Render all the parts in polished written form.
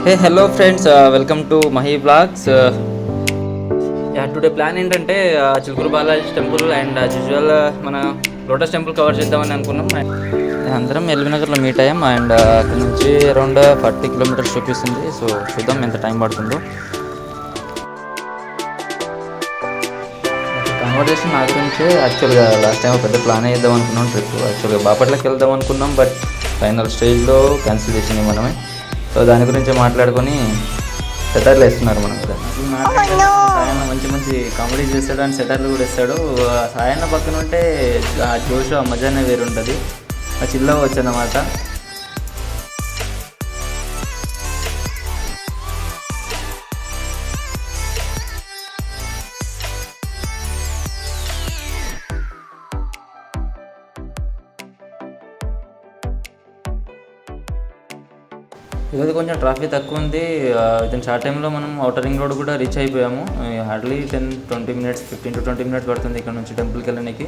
Hey hello friends, welcome to Mahi vlogs. Today plan ఏంటంటే Chilkur Balaji temple and as usual మన lotus temple cover చేద్దామని అనుకున్నాం. అందరం ఎల్బీనగర్లో మీట్ అయ్యాం అండ్ అక్కడ నుంచి అరౌండ్ 40 కిలోమీటర్స్ చూపిస్తుంది. సో చూద్దాం ఎంత టైం పడుతుందో. కన్వర్జేషన్ నా గురించి యాక్చువల్గా లాస్ట్ టైం పెద్ద ప్లాన్ వేద్దాం అనుకున్నాం. ట్రిప్ యాక్చువల్గా బాపట్లకి వెళ్దాం అనుకున్నాం, బట్ ఫైనల్ స్టేజ్లో క్యాన్సిల్ చేసింది మనమే. సో దాని గురించి మాట్లాడుకొని సెటర్లు వేస్తున్నారు మనం కదా. సాయన్న మంచి మంచి కామెడీ చేస్తాడు అండ్ సెటర్లు కూడా ఇస్తాడు. సాయన్న పక్కన ఉంటే ఆ జోష్ ఆ మజానే వేరు ఉంటుంది. ఆ చిల్లగా వచ్చానమాట. ఈరోజు కొంచెం ట్రాఫిక్ తక్కువ ఉంది. వితిన్ షార్ట్ టైంలో మనం అవుటర్ రింగ్ రోడ్ కూడా రీచ్ అయిపోయాము. హార్డ్లీ 10-20 మినిట్స్, 15-20 మినిట్స్ పడుతుంది ఇక్కడ నుంచి టెంపుల్కి వెళ్ళడానికి.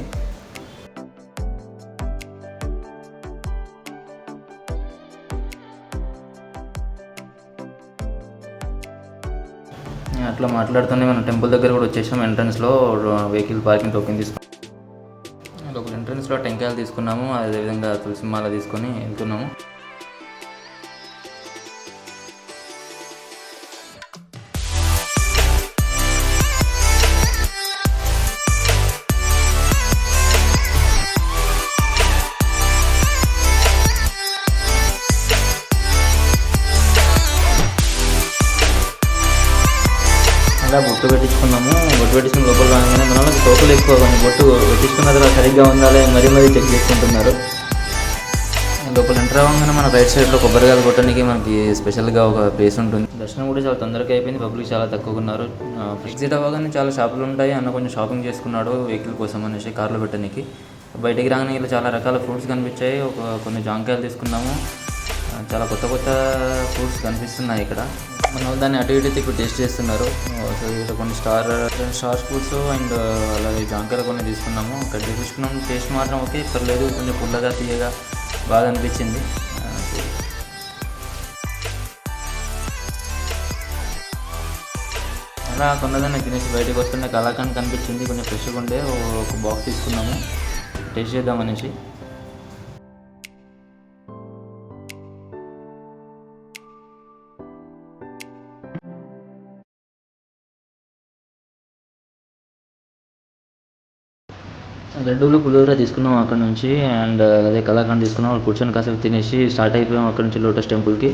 అట్లా మాట్లాడుతూనే మనం టెంపుల్ దగ్గర కూడా వచ్చేసాం. ఎంట్రన్స్లో వెహికల్ పార్కింగ్ టోకెన్ తీసుకున్నాం. లోపల ఎంట్రన్స్లో టెంకాయలు తీసుకున్నాము, అదేవిధంగా తులసి మాల తీసుకొని వెళ్తున్నాము. అలా బొట్టు పెట్టించుకున్నాము. బొట్టు పెట్టించుకున్న లోపల రాగానే మనలో తోకలు ఎక్కువ, బొట్టు పెట్టించుకున్న తర్వాత సరిగ్గా ఉండాలి మరీ చెక్ చేసుకుంటున్నారు. లోపల ఎంటర్ అవ్వగానే మన రైట్ సైడ్లో కొబ్బరికాయలు కొట్టడానికి మనకి స్పెషల్గా ఒక ప్లేస్ ఉంటుంది. దర్శనం కూడా చాలా తొందరగా అయిపోయింది. పబ్లిక్ చాలా తక్కువగా ఉన్నారు. ఎగ్జిట్ అవ్వగానే చాలా షాపులు ఉంటాయి. అన్న కొంచెం షాపింగ్ చేసుకున్నాడు వెహికల్ కోసం అనేసి కార్లో పెట్టడానికి. బయటికి రాగానే ఇలా చాలా రకాల ఫ్రూట్స్ కనిపించాయి. కొన్ని జాంకాయలు తీసుకున్నాము. చాలా కొత్త కొత్త ఫ్రూట్స్ కనిపిస్తున్నాయి ఇక్కడ. మన దాన్ని అటు ఇటు తిప్పి టేస్ట్ చేస్తున్నారు. సో ఇక్కడ కొన్ని స్టార్ ఫ్రూట్స్ అండ్ అలాగే జాంకాయలు కొన్ని తీసుకున్నాము. ఇక్కడ తీసుకున్నాము. టేస్ట్ మాత్రం ఓకే, పర్లేదు. కొంచెం పుల్లగా తీయగా బాగా అనిపించింది. అలా కొన్నదాన్ని తినేసి బయటకు వస్తుండే కలాకండ్ కనిపించింది. కొంచెం ఫ్రెష్గా ఉండే ఒక బాక్స్ తీసుకున్నాము టేస్ట్ చేద్దామనేసి. లడ్డూలు పులిహోర తీసుకున్నాం అక్కడ నుంచి అండ్ అదే కలాకండ్ తీసుకున్నాం. కూర్చొని కాసేపు తినేసి స్టార్ట్ అయిపోయాం అక్కడ నుంచి లోటస్ టెంపుల్కి.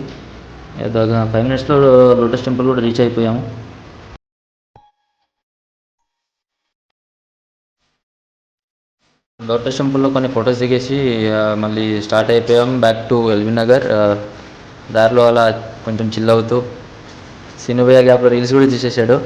5 మినిట్స్లో లోటస్ టెంపుల్ కూడా రీచ్ అయిపోయాము. లోటస్ టెంపుల్లో కొన్ని ఫొటోస్ దిగేసి మళ్ళీ స్టార్ట్ అయిపోయాం బ్యాక్ టు ఎల్బీనగర్. దారిలో అలా కొంచెం చిల్ అవుతూ సినిమా గ్యాప్లో రీల్స్ కూడా తీసేసాడు.